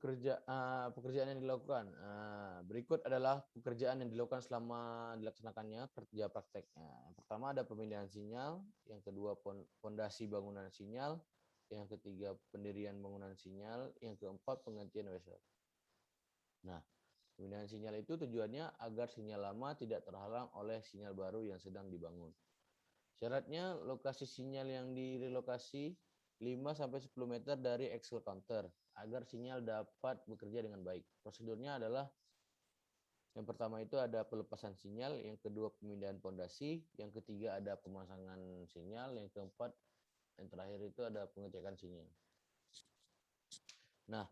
pekerjaan yang dilakukan. Berikut adalah pekerjaan yang dilakukan selama dilaksanakannya kerja prakteknya. Yang pertama ada pemindahan sinyal, yang kedua fondasi bangunan sinyal, yang ketiga pendirian bangunan sinyal, yang keempat penggantian wesel. Nah, pemindahan sinyal itu tujuannya agar sinyal lama tidak terhalang oleh sinyal baru yang sedang dibangun. Syaratnya lokasi sinyal yang direlokasi 5-10 meter dari axial counter agar sinyal dapat bekerja dengan baik. Prosedurnya adalah yang pertama itu ada pelepasan sinyal, yang kedua pemindahan pondasi, yang ketiga ada pemasangan sinyal, yang keempat yang terakhir itu ada pengecekan sinyal. Nah,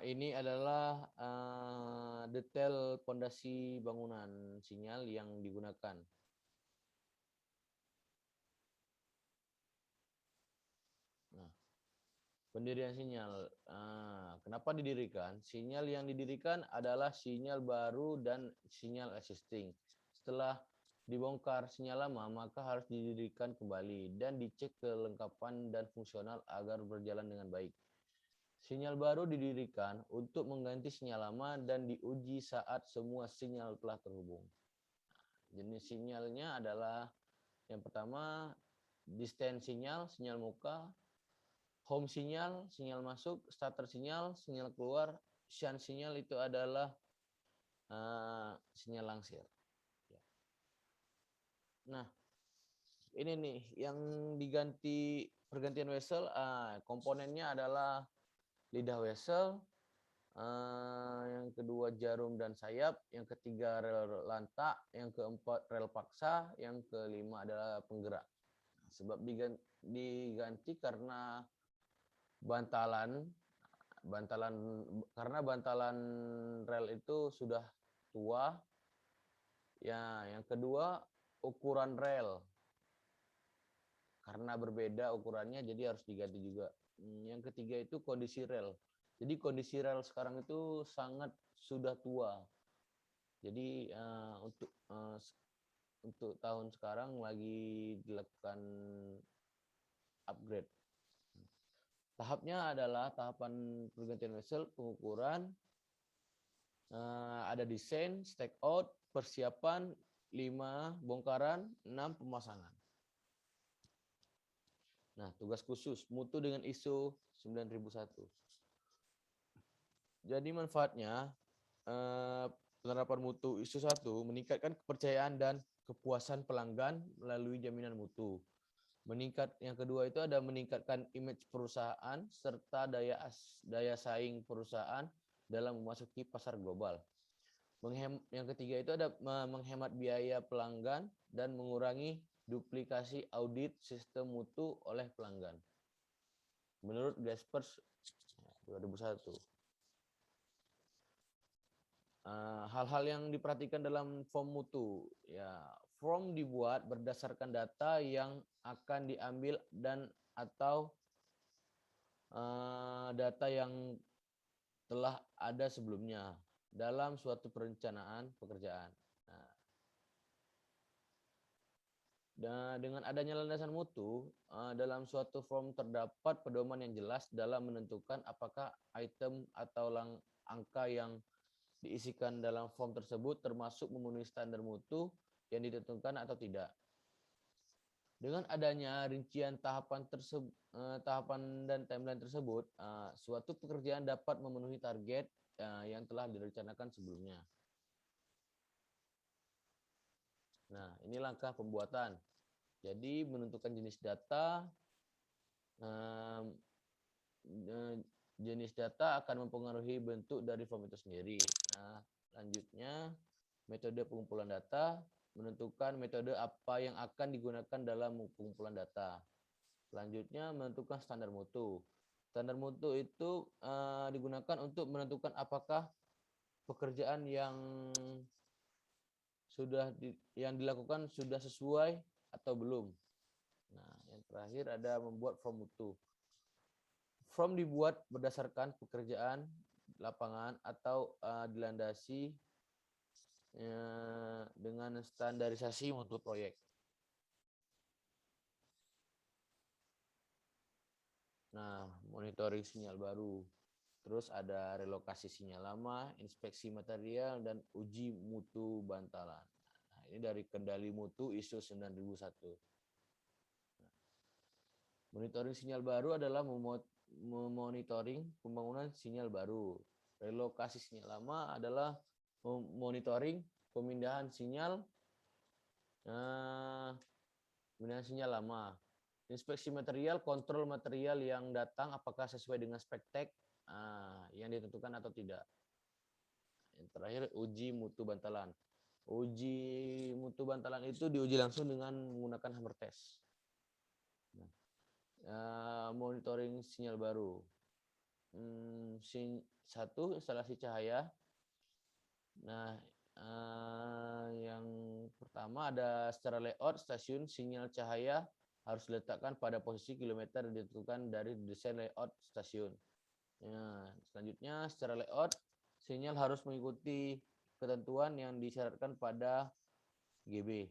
ini adalah detail pondasi bangunan sinyal yang digunakan. Nah, pendirian sinyal. Kenapa didirikan? Sinyal yang didirikan adalah sinyal baru dan sinyal existing. Setelah dibongkar sinyal lama, maka harus didirikan kembali dan dicek kelengkapan dan fungsional agar berjalan dengan baik. Sinyal baru didirikan untuk mengganti sinyal lama dan diuji saat semua sinyal telah terhubung. Jenis sinyalnya adalah yang pertama distance sinyal, sinyal muka, home sinyal, sinyal masuk, starter sinyal, sinyal keluar, shunt sinyal itu adalah sinyal langsir. Nah, ini nih yang diganti pergantian wesel, komponennya adalah lidah wesel, yang kedua jarum dan sayap, yang ketiga rel lantak, yang keempat rel paksa, yang kelima adalah penggerak. Sebab diganti karena bantalan rel itu sudah tua. Ya, yang kedua ukuran rel. Karena berbeda ukurannya jadi harus diganti juga. Yang ketiga itu kondisi rel. Jadi kondisi rel sekarang itu sangat sudah tua. Jadi untuk tahun sekarang lagi dilakukan upgrade. Tahapnya adalah tahapan pergantian wesel, pengukuran, ada desain, stake out, persiapan, 5 bongkaran, 6 pemasangan. Nah, tugas khusus mutu dengan ISO 9001. Jadi manfaatnya penerapan mutu ISO 1 meningkatkan kepercayaan dan kepuasan pelanggan melalui jaminan mutu. Yang kedua itu ada meningkatkan image perusahaan serta daya saing perusahaan dalam memasuki pasar global. Yang ketiga itu ada menghemat biaya pelanggan dan mengurangi duplikasi audit sistem mutu oleh pelanggan. Menurut Gaspers 2001. Hal-hal yang diperhatikan dalam form mutu. Ya, form dibuat berdasarkan data yang akan diambil dan atau data yang telah ada sebelumnya dalam suatu perencanaan pekerjaan. Nah, dengan adanya landasan mutu, dalam suatu form terdapat pedoman yang jelas dalam menentukan apakah item atau angka yang diisikan dalam form tersebut termasuk memenuhi standar mutu yang ditentukan atau tidak. Dengan adanya rincian tahapan dan timeline tersebut, suatu pekerjaan dapat memenuhi target yang telah direncanakan sebelumnya. Nah, ini langkah pembuatan. Jadi menentukan jenis data. Jenis data akan mempengaruhi bentuk dari form itu sendiri. Nah, selanjutnya metode pengumpulan data, menentukan metode apa yang akan digunakan dalam pengumpulan data. Selanjutnya menentukan standar mutu. Standar mutu itu digunakan untuk menentukan apakah pekerjaan yang dilakukan sudah sesuai atau belum. Nah, yang terakhir ada membuat form mutu. Form dibuat berdasarkan pekerjaan lapangan atau dilandasi dengan standarisasi mutu proyek. Nah, monitoring sinyal baru. Terus ada relokasi sinyal lama, inspeksi material, dan uji mutu bantalan. Nah, ini dari kendali mutu ISO 9001. Monitoring sinyal baru adalah memonitoring pembangunan sinyal baru. Relokasi sinyal lama adalah monitoring pemindahan sinyal lama. Inspeksi material, kontrol material yang datang apakah sesuai dengan spek tek yang ditentukan atau tidak. Yang terakhir, uji mutu bantalan. Uji mutu bantalan itu diuji langsung dengan menggunakan hammer test. Monitoring sinyal baru. Satu, instalasi cahaya. Nah, yang pertama ada secara layout stasiun sinyal cahaya harus diletakkan pada posisi kilometer yang ditentukan dari desain layout stasiun. Nah, selanjutnya secara layout sinyal harus mengikuti ketentuan yang disyaratkan pada GB.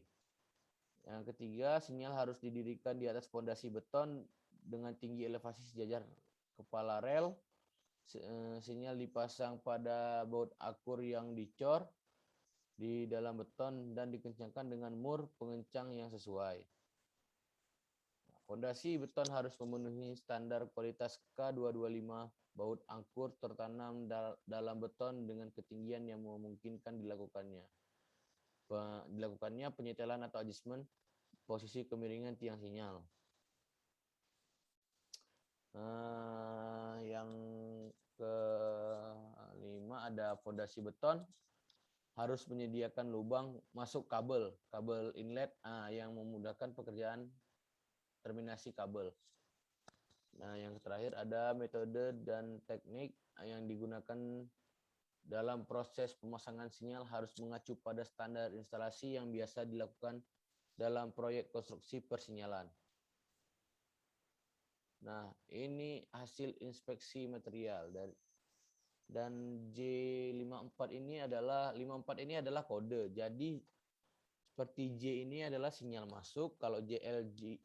Yang ketiga, sinyal harus didirikan di atas fondasi beton dengan tinggi elevasi sejajar kepala rel. Sinyal dipasang pada baut akur yang dicor di dalam beton dan dikencangkan dengan mur pengencang yang sesuai. Fondasi beton harus memenuhi standar kualitas K225. Baut angkur tertanam dalam beton dengan ketinggian yang memungkinkan dilakukannya penyetelan atau adjustment posisi kemiringan tiang sinyal. Yang kelima ada fondasi beton harus menyediakan lubang masuk kabel inlet yang memudahkan pekerjaan terminasi kabel. Nah, yang terakhir ada metode dan teknik yang digunakan dalam proses pemasangan sinyal harus mengacu pada standar instalasi yang biasa dilakukan dalam proyek konstruksi persinyalan. Nah, ini hasil inspeksi material dan J54 ini adalah kode. Jadi seperti J ini adalah sinyal masuk, kalau JLG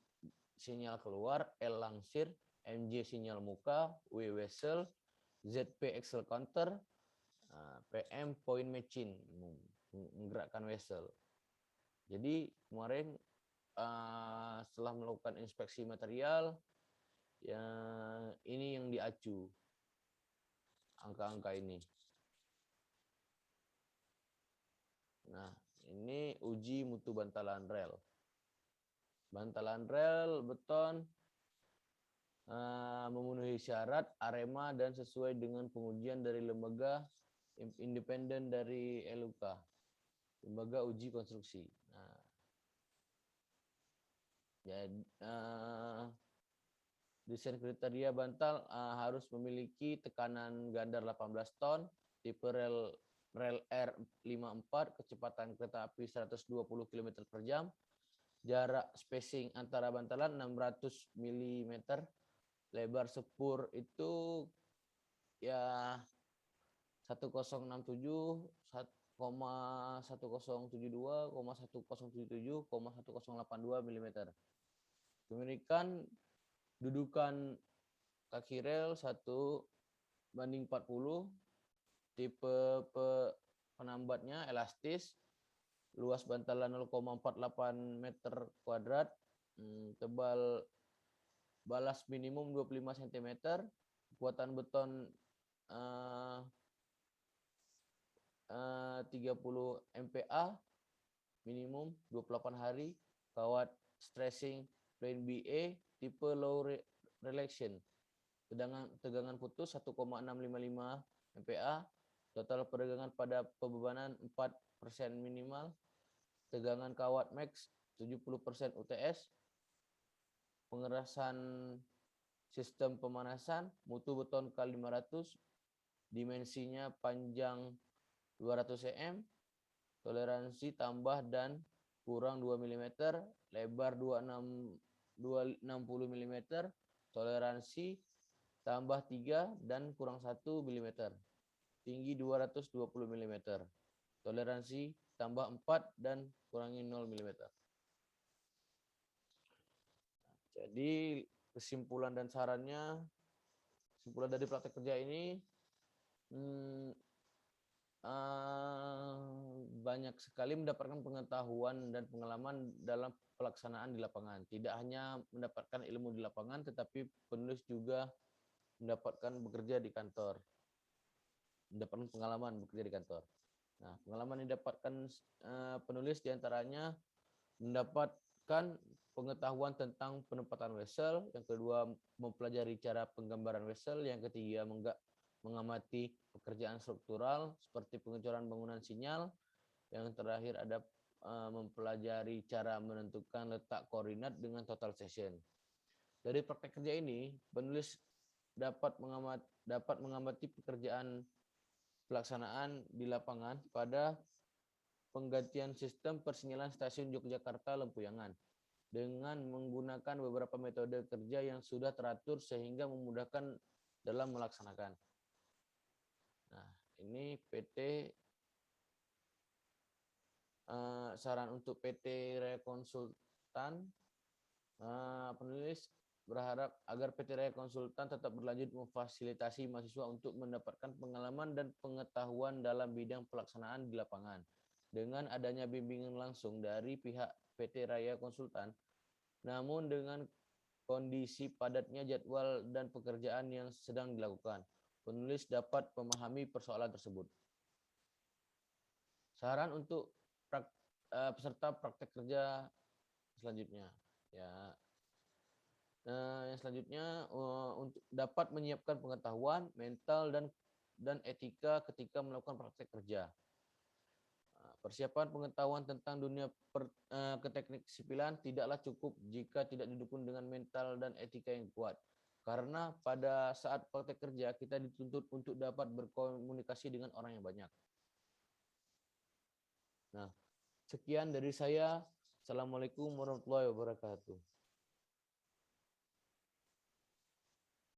sinyal keluar, L langsir, MJ sinyal muka, W wesel, ZP axle counter, PM point matching, menggerakkan wesel. Jadi kemarin setelah melakukan inspeksi material, ini yang diacu angka-angka ini. Nah, ini uji mutu bantalan rel. Bantalan rel beton memenuhi syarat arema dan sesuai dengan pengujian dari lembaga independen dari LUK, lembaga uji konstruksi. Nah, jadi desain kriteria bantal harus memiliki tekanan gandar 18 ton, tipe rel R54, kecepatan kereta api 120 km per jam, jarak spacing antara bantalan 600 mm, lebar sepur itu ya 1067, 1072, 1077, 1082 mm. Kemirikan dudukan kaki rel 1:40, tipe penambatnya elastis, luas bantalan 0,48 meter kuadrat, tebal balas minimum 25 cm, kekuatan beton 30 MPa, minimum 28 hari, kawat stressing plain BA, tipe low relaxation, tegangan putus 1,655 MPa, total perdagangan pada pembebanan 4% minimal, tegangan kawat max 70% UTS, pengerasan sistem pemanasan, mutu beton K500, dimensinya panjang 200 cm, toleransi tambah dan kurang 2 mm, lebar 260 mm, toleransi tambah 3 dan kurang 1 mm, tinggi 220 mm, toleransi tambah 4 dan kurangi 0 mm. Jadi kesimpulan dan sarannya, kesimpulan dari praktek kerja ini, Hmm, banyak sekali mendapatkan pengetahuan dan pengalaman dalam pelaksanaan di lapangan. Tidak hanya mendapatkan ilmu di lapangan, tetapi penulis juga mendapatkan bekerja di kantor, mendapatkan pengalaman bekerja di kantor. Nah, pengalaman yang didapatkan penulis diantaranya mendapatkan pengetahuan tentang penempatan wesel, yang kedua mempelajari cara penggambaran wesel, yang ketiga mengamati pekerjaan struktural seperti pengecoran bangunan sinyal, yang terakhir ada mempelajari cara menentukan letak koordinat dengan total session. Dari praktek kerja ini, penulis dapat mengamati pekerjaan pelaksanaan di lapangan pada penggantian sistem persinyalan stasiun Yogyakarta Lempuyangan dengan menggunakan beberapa metode kerja yang sudah teratur sehingga memudahkan dalam melaksanakan. Nah, ini saran untuk PT Raya Konsultan. Penulis berharap agar PT Raya Konsultan tetap berlanjut memfasilitasi mahasiswa untuk mendapatkan pengalaman dan pengetahuan dalam bidang pelaksanaan di lapangan. Dengan adanya bimbingan langsung dari pihak PT Raya Konsultan, namun dengan kondisi padatnya jadwal dan pekerjaan yang sedang dilakukan, penulis dapat memahami persoalan tersebut. Saran untuk peserta praktek kerja selanjutnya, ya. Yang selanjutnya untuk dapat menyiapkan pengetahuan, mental dan etika ketika melakukan praktek kerja. Persiapan pengetahuan tentang dunia keteknik sipilan tidaklah cukup jika tidak didukung dengan mental dan etika yang kuat. Karena pada saat praktek kerja kita dituntut untuk dapat berkomunikasi dengan orang yang banyak. Nah, sekian dari saya. Assalamualaikum warahmatullahi wabarakatuh.